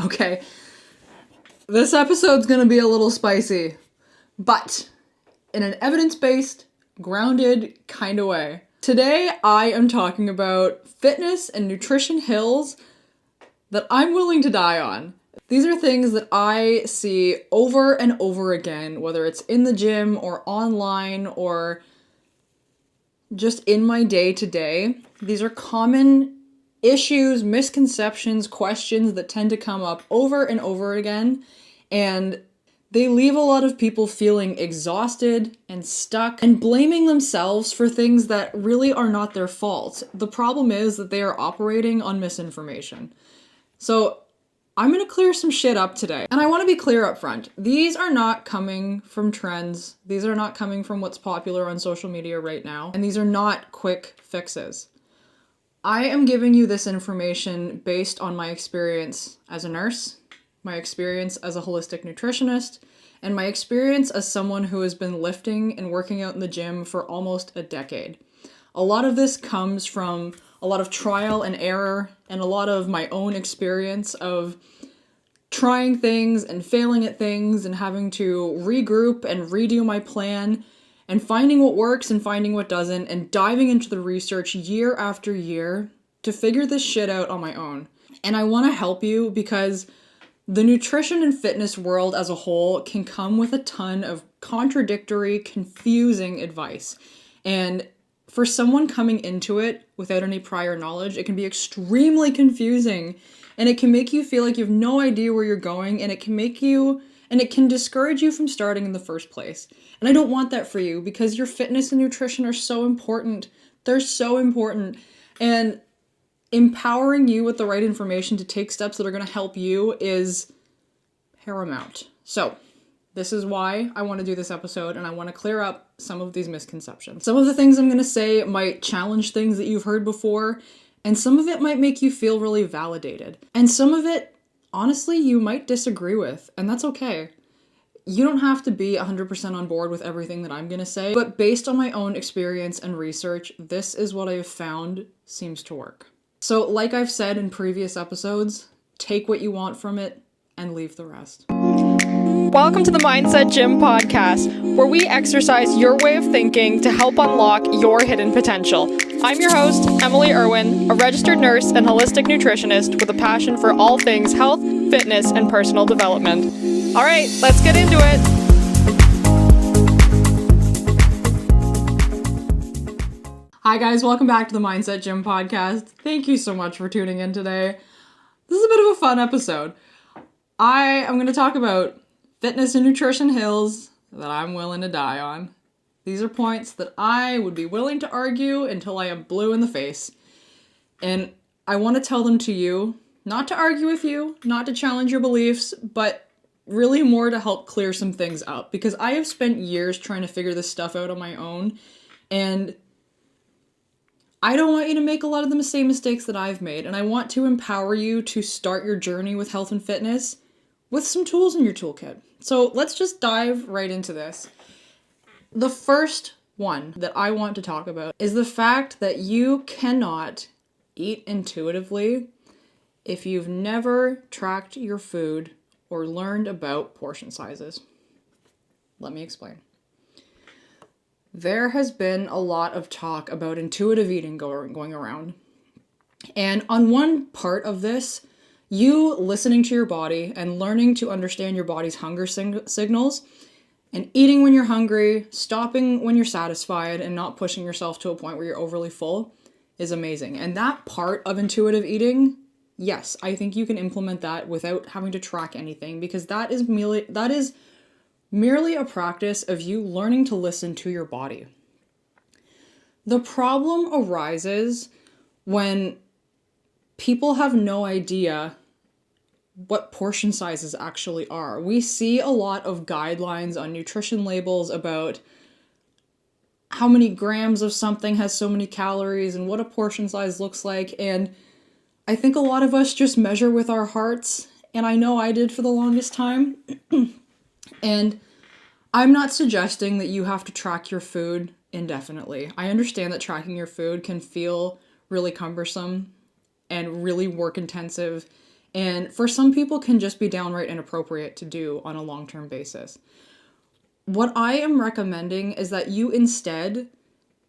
Okay, this episode's gonna be a little spicy, but in an evidence-based, grounded kind of way. Today, I am talking about fitness and nutrition hills that I'm willing to die on. These are things that I see over and over again, whether it's in the gym or online or just in my day-to-day. These are common issues, misconceptions, questions that tend to come up over and over again, and they leave a lot of people feeling exhausted and stuck and blaming themselves for things that really are not their fault. The problem is that they are operating on misinformation. So I'm going to clear some shit up today. And I want to be clear up front. These are not coming from trends. These are not coming from what's popular on social media right now. And these are not quick fixes. I am giving you this information based on my experience as a nurse, my experience as a holistic nutritionist, and my experience as someone who has been lifting and working out in the gym for almost a decade. A lot of this comes from a lot of trial and error and a lot of my own experience of trying things and failing at things and having to regroup and redo my plan and finding what works and finding what doesn't and diving into the research year after year to figure this shit out on my own. And I want to help you because the nutrition and fitness world as a whole can come with a ton of contradictory, confusing advice. And for someone coming into it without any prior knowledge, it can be extremely confusing and it can make you feel like you have no idea where you're going, and it can discourage you from starting in the first place. And I don't want that for you because your fitness and nutrition are so important. They're so important. And empowering you with the right information to take steps that are going to help you is paramount. So this is why I want to do this episode, and I want to clear up some of these misconceptions. Some of the things I'm going to say might challenge things that you've heard before, and some of it might make you feel really validated. And some of it, honestly, you might disagree with, and that's okay. You don't have to be 100% on board with everything that I'm going to say, but based on my own experience and research, this is what I have found seems to work. So like I've said in previous episodes, take what you want from it and leave the rest. Welcome to the Mindset Gym podcast, where we exercise your way of thinking to help unlock your hidden potential. I'm your host, Emily Irwin, a registered nurse and holistic nutritionist with a passion for all things health, fitness, and personal development. All right, let's get into it. Hi guys, welcome back to the Mindset Gym podcast. Thank you so much for tuning in today. This is a bit of a fun episode. I am going to talk about fitness and nutrition hills that I'm willing to die on. These are points that I would be willing to argue until I am blue in the face. And I want to tell them to you, not to argue with you, not to challenge your beliefs, but really more to help clear some things up. Because I have spent years trying to figure this stuff out on my own, and I don't want you to make a lot of the same mistakes that I've made, and I want to empower you to start your journey with health and fitness with some tools in your toolkit. So let's just dive right into this. The first one that I want to talk about is the fact that you cannot eat intuitively if you've never tracked your food or learned about portion sizes. Let me explain. There has been a lot of talk about intuitive eating going around. And on one part of this, you listening to your body and learning to understand your body's hunger signals and eating when you're hungry, stopping when you're satisfied, and not pushing yourself to a point where you're overly full is amazing. And that part of intuitive eating, yes, I think you can implement that without having to track anything, because that is merely a practice of you learning to listen to your body. The problem arises when people have no idea what portion sizes actually are. We see a lot of guidelines on nutrition labels about how many grams of something has so many calories and what a portion size looks like, and I think a lot of us just measure with our hearts, and I know I did for the longest time. And I'm not suggesting that you have to track your food indefinitely. I understand that tracking your food can feel really cumbersome and really work intensive And for some people can just be downright inappropriate to do on a long-term basis. What I am recommending is that you instead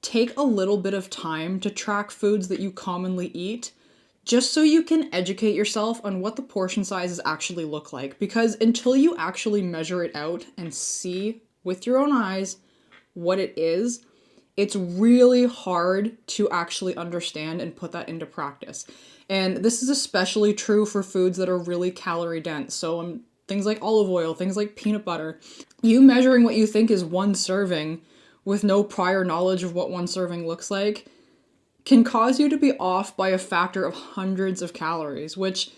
take a little bit of time to track foods that you commonly eat, just so you can educate yourself on what the portion sizes actually look like. Because until you actually measure it out and see with your own eyes what it is, it's really hard to actually understand and put that into practice. And this is especially true for foods that are really calorie dense. So things like olive oil, things like peanut butter. You measuring what you think is one serving with no prior knowledge of what one serving looks like can cause you to be off by a factor of hundreds of calories, which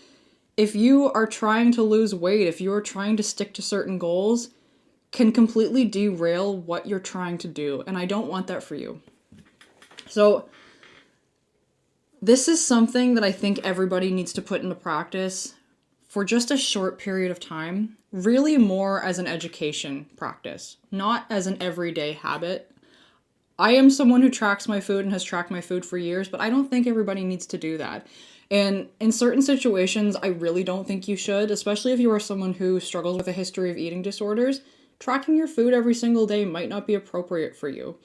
if you are trying to lose weight, if you are trying to stick to certain goals, can completely derail what you're trying to do. And I don't want that for you. So this is something that I think everybody needs to put into practice for just a short period of time, really more as an education practice, not as an everyday habit. I am someone who tracks my food and has tracked my food for years, but I don't think everybody needs to do that. And in certain situations, I really don't think you should, especially if you are someone who struggles with a history of eating disorders. Tracking your food every single day might not be appropriate for you.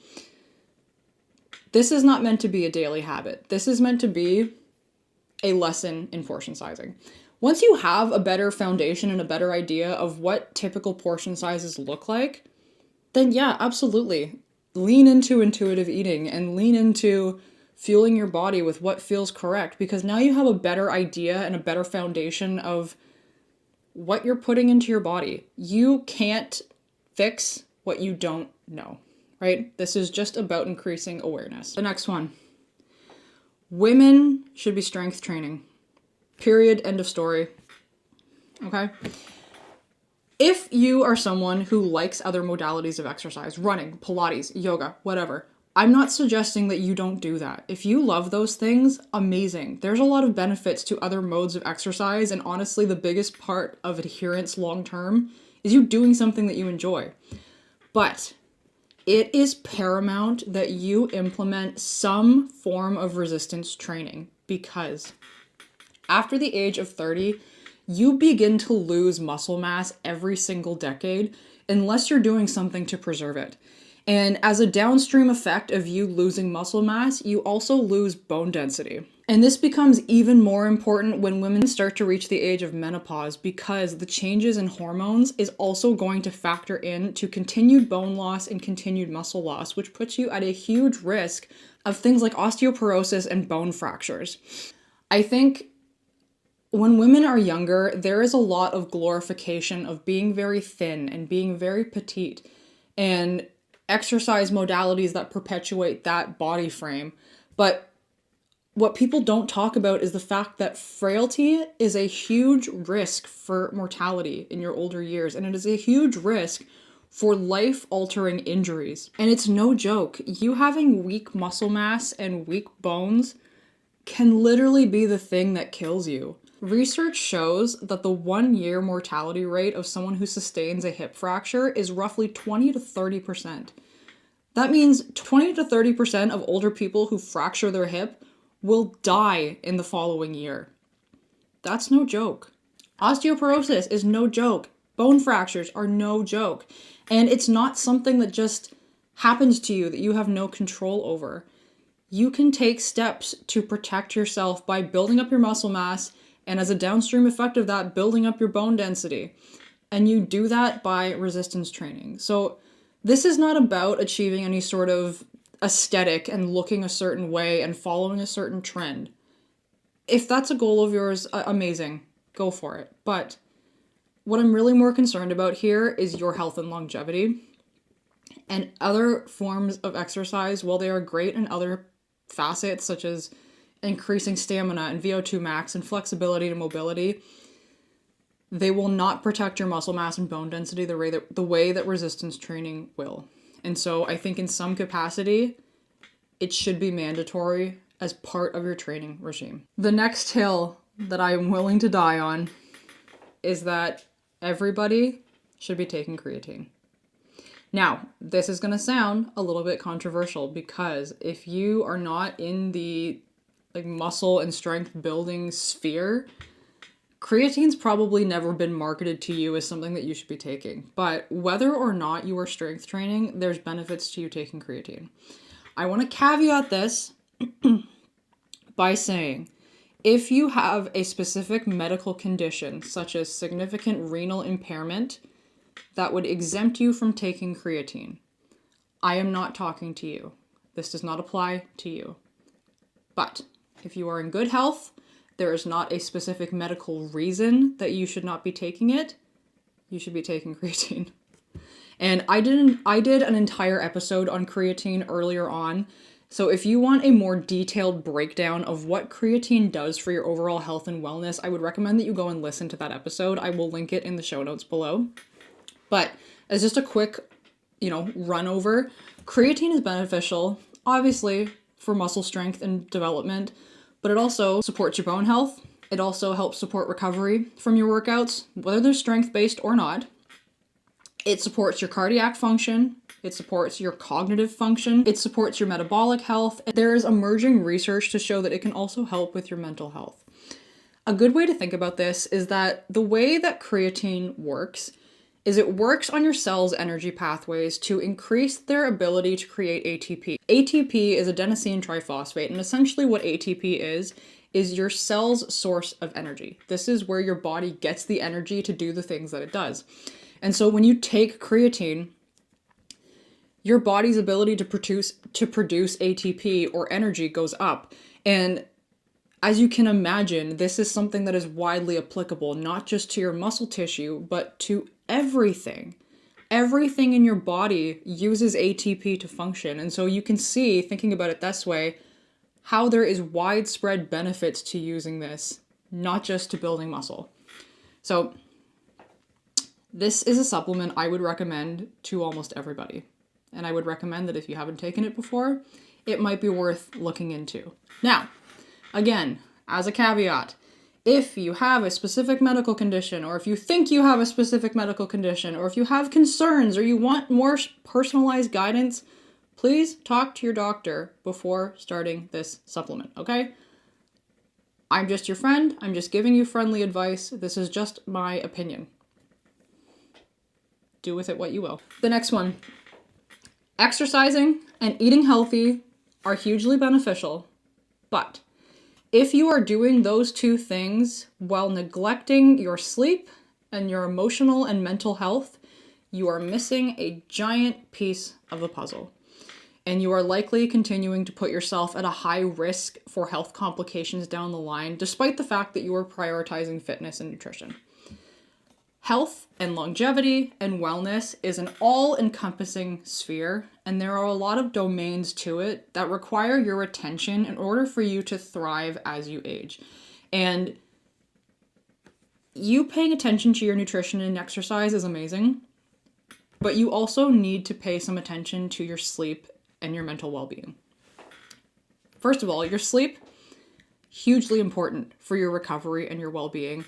This is not meant to be a daily habit. This is meant to be a lesson in portion sizing. Once you have a better foundation and a better idea of what typical portion sizes look like, then yeah, absolutely. Lean into intuitive eating and lean into fueling your body with what feels correct, because now you have a better idea and a better foundation of what you're putting into your body. You can't fix what you don't know, right? This is just about increasing awareness. The next one. Women should be strength training. Period. End of story. Okay? If you are someone who likes other modalities of exercise, running, Pilates, yoga, whatever, I'm not suggesting that you don't do that. If you love those things, amazing. There's a lot of benefits to other modes of exercise, and honestly, the biggest part of adherence long term is you doing something that you enjoy. But it is paramount that you implement some form of resistance training, because after the age of 30, you begin to lose muscle mass every single decade unless you're doing something to preserve it. And as a downstream effect of you losing muscle mass, you also lose bone density. And this becomes even more important when women start to reach the age of menopause, because the changes in hormones is also going to factor in to continued bone loss and continued muscle loss, which puts you at a huge risk of things like osteoporosis and bone fractures. I think when women are younger, there is a lot of glorification of being very thin and being very petite and exercise modalities that perpetuate that body frame. But what people don't talk about is the fact that frailty is a huge risk for mortality in your older years, and it is a huge risk for life-altering injuries. And it's no joke. You having weak muscle mass and weak bones can literally be the thing that kills you. Research shows that the 1-year mortality rate of someone who sustains a hip fracture is roughly 20 to 30%. That means 20 to 30% of older people who fracture their hip will die in the following year. That's no joke. Osteoporosis is no joke. Bone fractures are no joke. And it's not something that just happens to you that you have no control over. You can take steps to protect yourself by building up your muscle mass, and as a downstream effect of that, building up your bone density. And you do that by resistance training. So this is not about achieving any sort of aesthetic and looking a certain way and following a certain trend. If that's a goal of yours, amazing, go for it. But what I'm really more concerned about here is your health and longevity. And other forms of exercise, while they are great in other facets, such as increasing stamina and VO2 max and flexibility and mobility, they will not protect your muscle mass and bone density the way that resistance training will. And so I think in some capacity, it should be mandatory as part of your training regime. The next hill that I am willing to die on is that everybody should be taking creatine. Now, this is going to sound a little bit controversial, because if you are not in the muscle and strength building sphere, Creatine's probably never been marketed to you as something that you should be taking, but whether or not you are strength training, there's benefits to you taking creatine. I want to caveat this by saying, if you have a specific medical condition, such as significant renal impairment, that would exempt you from taking creatine, I am not talking to you. This does not apply to you. But if you are in good health, there is not a specific medical reason that you should not be taking it, you should be taking creatine. And I did an entire episode on creatine earlier on. So if you want a more detailed breakdown of what creatine does for your overall health and wellness, I would recommend that you go and listen to that episode. I will link it in the show notes below. But as just a quick, run over, creatine is beneficial, obviously, for muscle strength and development, but it also supports your bone health. It also helps support recovery from your workouts, whether they're strength-based or not. It supports your cardiac function. It supports your cognitive function. It supports your metabolic health. There is emerging research to show that it can also help with your mental health. A good way to think about this is that the way that creatine works is it works on your cells' energy pathways to increase their ability to create ATP. ATP is adenosine triphosphate, and essentially what ATP is your cell's source of energy. This is where your body gets the energy to do the things that it does. And so when you take creatine, your body's ability to produce ATP or energy goes up. And as you can imagine, this is something that is widely applicable, not just to your muscle tissue, but to everything. Everything in your body uses ATP to function. And so you can see, thinking about it this way, how there is widespread benefits to using this, not just to building muscle. So this is a supplement I would recommend to almost everybody. And I would recommend that if you haven't taken it before, it might be worth looking into. Now, again, as a caveat, if you have a specific medical condition, or if you think you have a specific medical condition, or if you have concerns, or you want more personalized guidance, please talk to your doctor before starting this supplement, okay? I'm just your friend. I'm just giving you friendly advice. This is just my opinion. Do with it what you will. The next one. Exercising and eating healthy are hugely beneficial, but if you are doing those two things while neglecting your sleep and your emotional and mental health, you are missing a giant piece of the puzzle. And you are likely continuing to put yourself at a high risk for health complications down the line, despite the fact that you are prioritizing fitness and nutrition. Health and longevity and wellness is an all-encompassing sphere, and there are a lot of domains to it that require your attention in order for you to thrive as you age. And you paying attention to your nutrition and exercise is amazing, but you also need to pay some attention to your sleep and your mental well-being. First of all, your sleep, hugely important for your recovery and your well-being,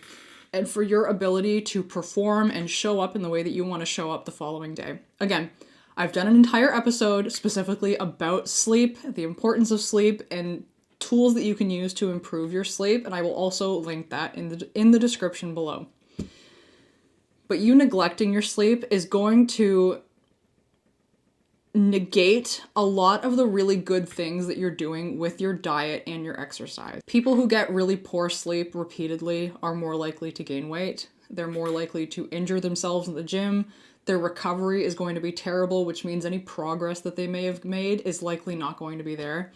and for your ability to perform and show up in the way that you want to show up the following day. Again, I've done an entire episode specifically about sleep, the importance of sleep, and tools that you can use to improve your sleep, and I will also link that in the description below. But you neglecting your sleep is going to negate a lot of the really good things that you're doing with your diet and your exercise. People who get really poor sleep repeatedly are more likely to gain weight. They're more likely to injure themselves in the gym. Their recovery is going to be terrible, which means any progress that they may have made is likely not going to be there.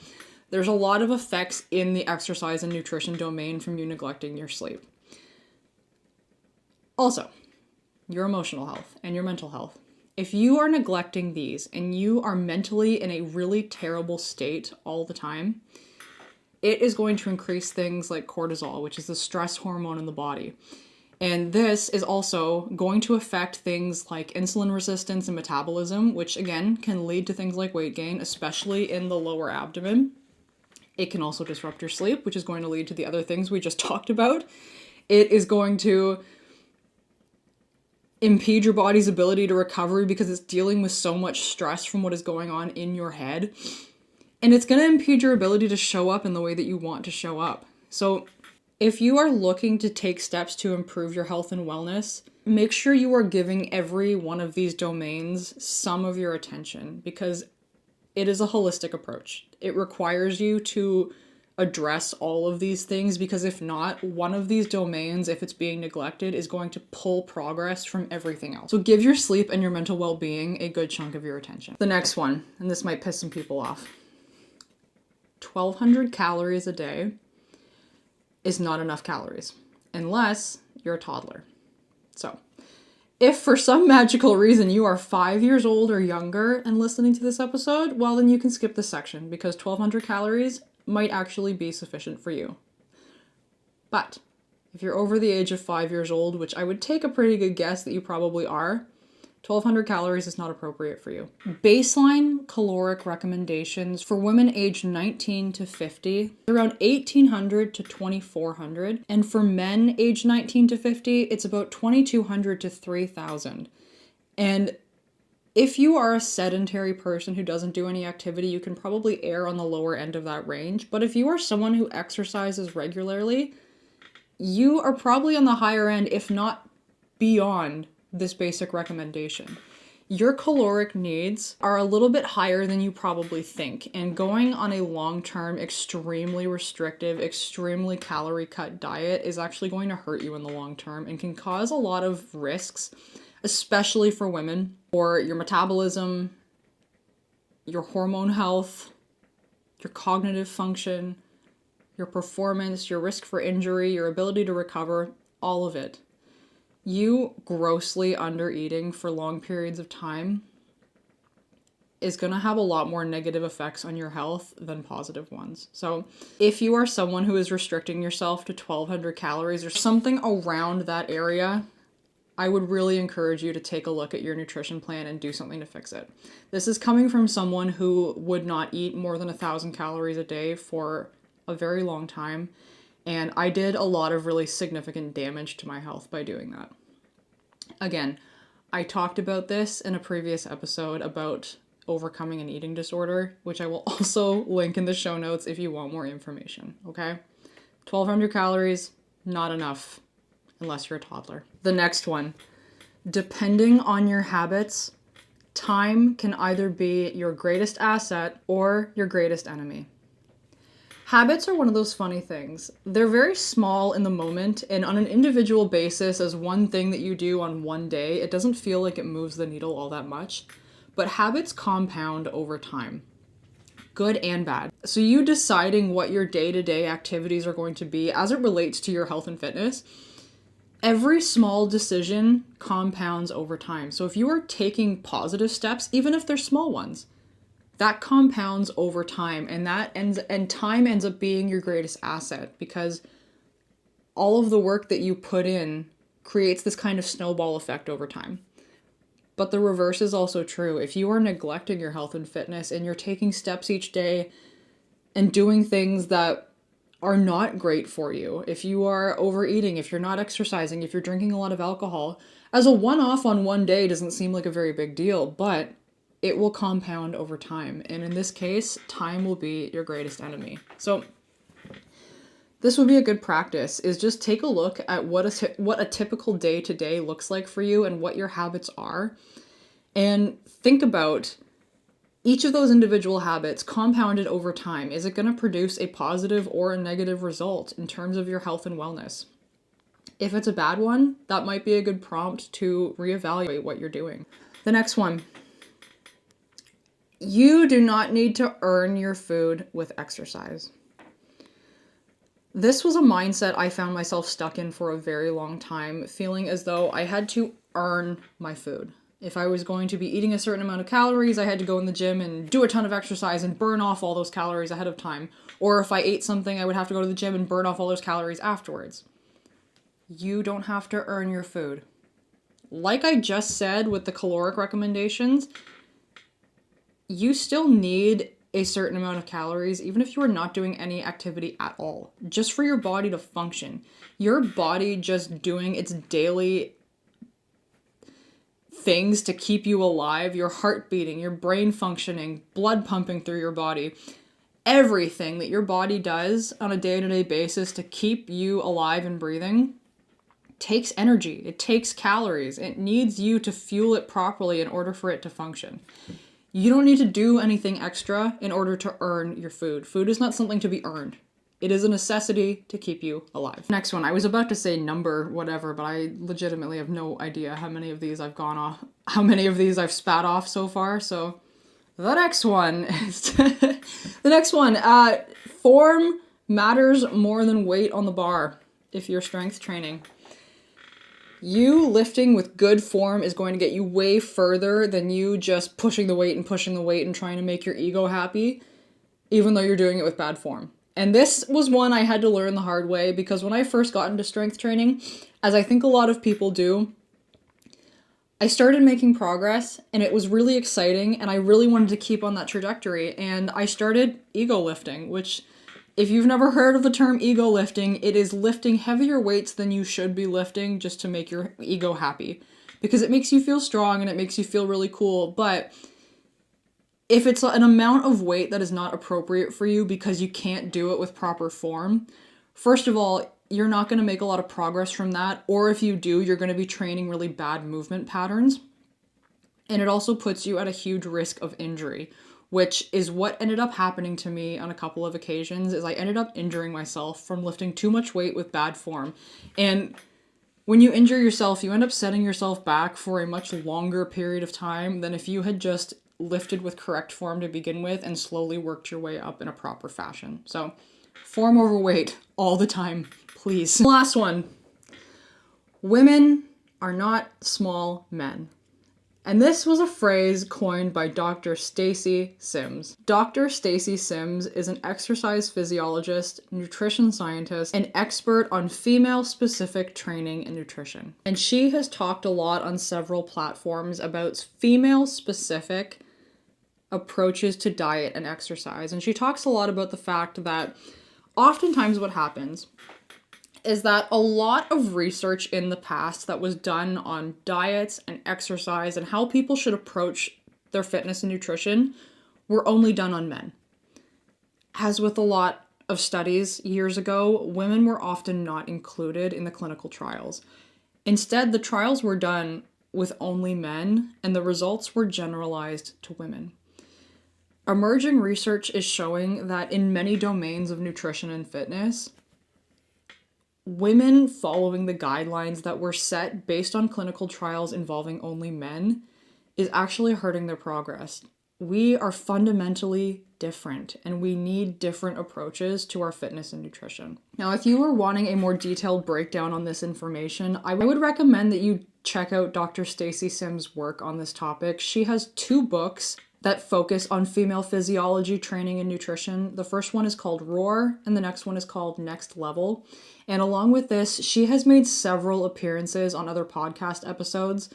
There's a lot of effects in the exercise and nutrition domain from you neglecting your sleep. Also, your emotional health and your mental health. If you are neglecting these and you are mentally in a really terrible state all the time, it is going to increase things like cortisol, which is the stress hormone in the body. And this is also going to affect things like insulin resistance and metabolism, which again can lead to things like weight gain, especially in the lower abdomen. It can also disrupt your sleep, which is going to lead to the other things we just talked about. It is going to impede your body's ability to recover because it's dealing with so much stress from what is going on in your head. And it's going to impede your ability to show up in the way that you want to show up. So If you are looking to take steps to improve your health and wellness, make sure you are giving every one of these domains some of your attention, because it is a holistic approach. It requires you to address all of these things, because if not, one of these domains, if it's being neglected, is going to pull progress from everything else. So give your sleep and your mental well-being a good chunk of your attention. The next one, and this might piss some people off, 1,200 calories a day is not enough calories, unless you're a toddler. So, if for some magical reason you are 5 years old or younger and listening to this episode, well, then you can skip this section, because 1,200 calories might actually be sufficient for you. But if you're over the age of 5 years old, which I would take a pretty good guess that you probably are, 1,200 calories is not appropriate for you. Baseline caloric recommendations for women aged 19 to 50, around 1,800 to 2,400. And for men aged 19 to 50, it's about 2,200 to 3,000. And if you are a sedentary person who doesn't do any activity, you can probably err on the lower end of that range. But if you are someone who exercises regularly, you are probably on the higher end, if not beyond this basic recommendation. Your caloric needs are a little bit higher than you probably think, and going on a long-term, extremely restrictive, extremely calorie-cut diet is actually going to hurt you in the long term and can cause a lot of risks, especially for women, for your metabolism, your hormone health, your cognitive function, your performance, your risk for injury, your ability to recover, all of it. You grossly under-eating for long periods of time is going to have a lot more negative effects on your health than positive ones. So if you are someone who is restricting yourself to 1,200 calories or something around that area, I would really encourage you to take a look at your nutrition plan and do something to fix it. This is coming from someone who would not eat more than 1,000 calories a day for a very long time. And I did a lot of really significant damage to my health by doing that. Again, I talked about this in a previous episode about overcoming an eating disorder, which I will also link in the show notes if you want more information, okay? 1,200 calories, not enough, unless you're a toddler. The next one, depending on your habits, time can either be your greatest asset or your greatest enemy. Habits are one of those funny things. They're very small in the moment, and on an individual basis, as one thing that you do on one day, it doesn't feel like it moves the needle all that much. But habits compound over time, good and bad. So you deciding what your day-to-day activities are going to be as it relates to your health and fitness, every small decision compounds over time. So if you are taking positive steps, even if they're small ones, that compounds over time, and time ends up being your greatest asset, because all of the work that you put in creates this kind of snowball effect over time. But the reverse is also true. If you are neglecting your health and fitness and you're taking steps each day and doing things that are not great for you, if you are overeating, if you're not exercising, if you're drinking a lot of alcohol, as a one-off on one day doesn't seem like a very big deal, but it will compound over time. And in this case, time will be your greatest enemy. So this would be a good practice, is just take a look at what a typical day-to-day looks like for you and what your habits are. And think about each of those individual habits compounded over time. Is it going to produce a positive or a negative result in terms of your health and wellness? If it's a bad one, that might be a good prompt to reevaluate what you're doing. The next one. You do not need to earn your food with exercise. This was a mindset I found myself stuck in for a very long time, feeling as though I had to earn my food. If I was going to be eating a certain amount of calories, I had to go in the gym and do a ton of exercise and burn off all those calories ahead of time. Or if I ate something, I would have to go to the gym and burn off all those calories afterwards. You don't have to earn your food. Like I just said with the caloric recommendations, you still need a certain amount of calories, even if you are not doing any activity at all, just for your body to function. Your body just doing its daily things to keep you alive, your heart beating, your brain functioning, blood pumping through your body. everything that your body does on a day-to-day basis to keep you alive and breathing takes energy. It takes calories. It needs you to fuel it properly in order for it to function. You don't need to do anything extra in order to earn your food. Food is not something to be earned. It is a necessity to keep you alive. Next one. I was about to say number whatever, but I legitimately have no idea how many of these I've gone off, how many of these I've spat off so far. So the next one is form matters more than weight on the bar if you're strength training. You lifting with good form is going to get you way further than you just pushing the weight and trying to make your ego happy, even though you're doing it with bad form. And this was one I had to learn the hard way, because when I first got into strength training, as I think a lot of people do, I started making progress and it was really exciting and I really wanted to keep on that trajectory, and I started ego lifting, which, if you've never heard of the term ego lifting, it is lifting heavier weights than you should be lifting just to make your ego happy, because it makes you feel strong and it makes you feel really cool. But if it's an amount of weight that is not appropriate for you because you can't do it with proper form, first of all, you're not going to make a lot of progress from that, or if you do, you're going to be training really bad movement patterns. And it also puts you at a huge risk of injury, which is what ended up happening to me on a couple of occasions. Is I ended up injuring myself from lifting too much weight with bad form. And when you injure yourself, you end up setting yourself back for a much longer period of time than if you had just lifted with correct form to begin with and slowly worked your way up in a proper fashion. So form over weight all the time, please. Last one. Women are not small men. And this was a phrase coined by Dr. Stacy Sims. Dr. Stacy Sims is an exercise physiologist, nutrition scientist, and expert on female-specific training and nutrition. And she has talked a lot on several platforms about female-specific approaches to diet and exercise. And she talks a lot about the fact that oftentimes what happens is that a lot of research in the past that was done on diets and exercise and how people should approach their fitness and nutrition were only done on men. As with a lot of studies years ago, women were often not included in the clinical trials. Instead, the trials were done with only men, and the results were generalized to women. Emerging research is showing that in many domains of nutrition and fitness, women following the guidelines that were set based on clinical trials involving only men is actually hurting their progress. We are fundamentally different, and we need different approaches to our fitness and nutrition. Now, if you are wanting a more detailed breakdown on this information, I would recommend that you check out Dr. Stacy Sims' work on this topic. She has 2 books that focus on female physiology, training, and nutrition. The first one is called Roar, and the next one is called Next Level. And along with this, she has made several appearances on other podcast episodes.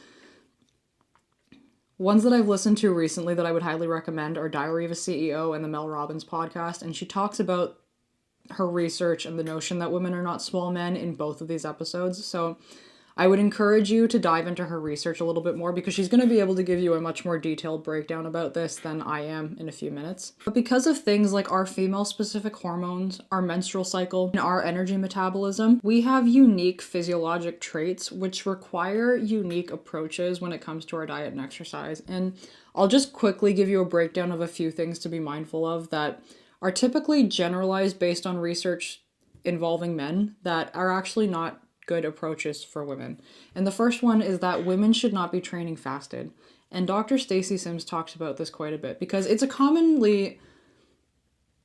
Ones that I've listened to recently that I would highly recommend are Diary of a CEO and the Mel Robbins podcast, and she talks about her research and the notion that women are not small men in both of these episodes. So I would encourage you to dive into her research a little bit more, because she's going to be able to give you a much more detailed breakdown about this than I am in a few minutes. But because of things like our female-specific hormones, our menstrual cycle, and our energy metabolism, we have unique physiologic traits which require unique approaches when it comes to our diet and exercise. And I'll just quickly give you a breakdown of a few things to be mindful of that are typically generalized based on research involving men that are actually not good approaches for women. And the first one is that women should not be training fasted. And Dr. Stacy Sims talks about this quite a bit, because it's a commonly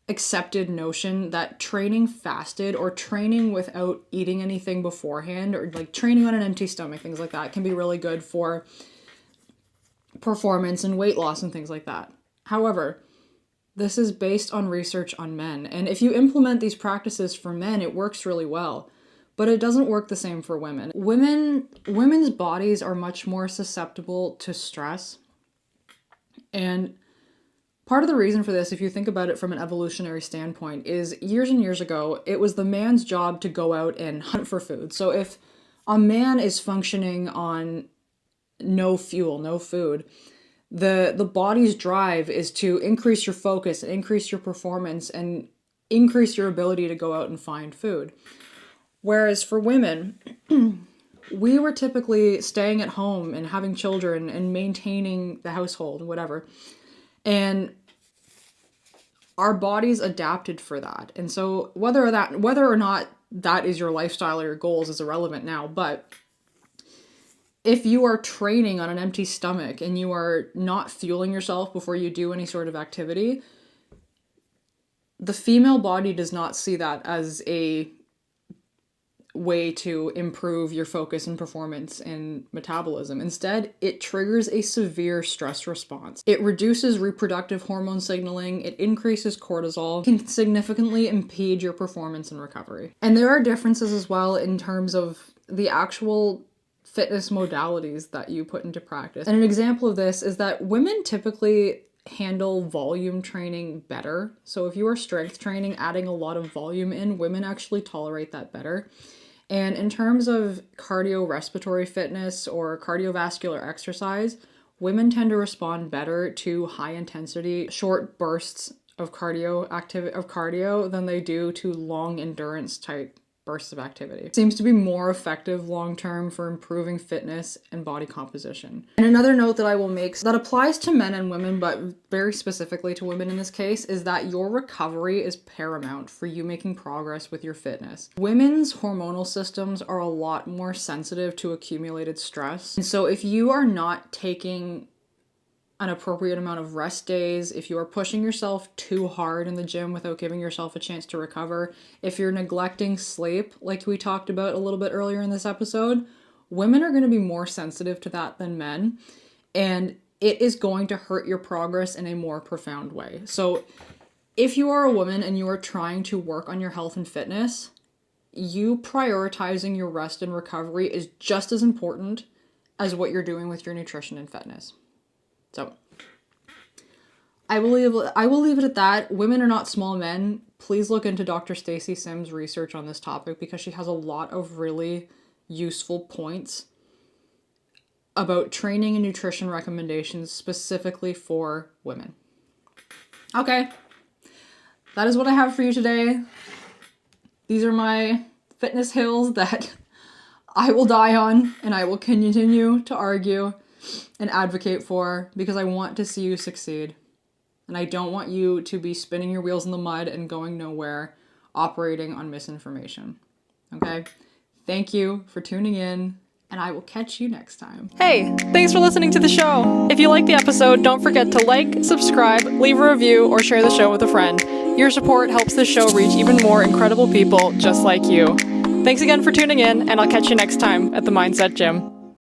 accepted notion that training fasted or training without eating anything beforehand, or like training on an empty stomach, things like that, can be really good for performance and weight loss and things like that. However, this is based on research on men. And if you implement these practices for men, it works really well. But it doesn't work the same for women. Women's bodies are much more susceptible to stress. And part of the reason for this, if you think about it from an evolutionary standpoint, is years and years ago, it was the man's job to go out and hunt for food. So if a man is functioning on no fuel, no food, The body's drive is to increase your focus, and increase your performance, and increase your ability to go out and find food. Whereas for women, we were typically staying at home and having children and maintaining the household and whatever. And our bodies adapted for that. And so whether or not that is your lifestyle or your goals is irrelevant now, but if you are training on an empty stomach and you are not fueling yourself before you do any sort of activity, the female body does not see that as a way to improve your focus and performance and metabolism. Instead, it triggers a severe stress response. It reduces reproductive hormone signaling, it increases cortisol, can significantly impede your performance and recovery. And there are differences as well in terms of the actual fitness modalities that you put into practice. And an example of this is that women typically handle volume training better. So if you are strength training, adding a lot of volume in, women actually tolerate that better. And in terms of cardiorespiratory fitness or cardiovascular exercise, women tend to respond better to high intensity, short bursts of cardio than they do to long endurance type bursts of activity. It seems to be more effective long term for improving fitness and body composition. And another note that I will make that applies to men and women, but very specifically to women in this case, is that your recovery is paramount for you making progress with your fitness. Women's hormonal systems are a lot more sensitive to accumulated stress. And so if you are not taking an appropriate amount of rest days, if you are pushing yourself too hard in the gym without giving yourself a chance to recover, if you're neglecting sleep, like we talked about a little bit earlier in this episode, women are going to be more sensitive to that than men, and it is going to hurt your progress in a more profound way. So if you are a woman and you are trying to work on your health and fitness, you prioritizing your rest and recovery is just as important as what you're doing with your nutrition and fitness. So I will leave it at that. Women are not small men. Please look into Dr. Stacy Sims' research on this topic because she has a lot of really useful points about training and nutrition recommendations specifically for women. Okay, that is what I have for you today. These are my fitness hills that I will die on and I will continue to argue and advocate for because I want to see you succeed. And I don't want you to be spinning your wheels in the mud and going nowhere, operating on misinformation. Okay? Thank you for tuning in, and I will catch you next time. Hey, thanks for listening to the show. If you like the episode, don't forget to like, subscribe, leave a review, or share the show with a friend. Your support helps the show reach even more incredible people just like you. Thanks again for tuning in, and I'll catch you next time at the Mindset Gym.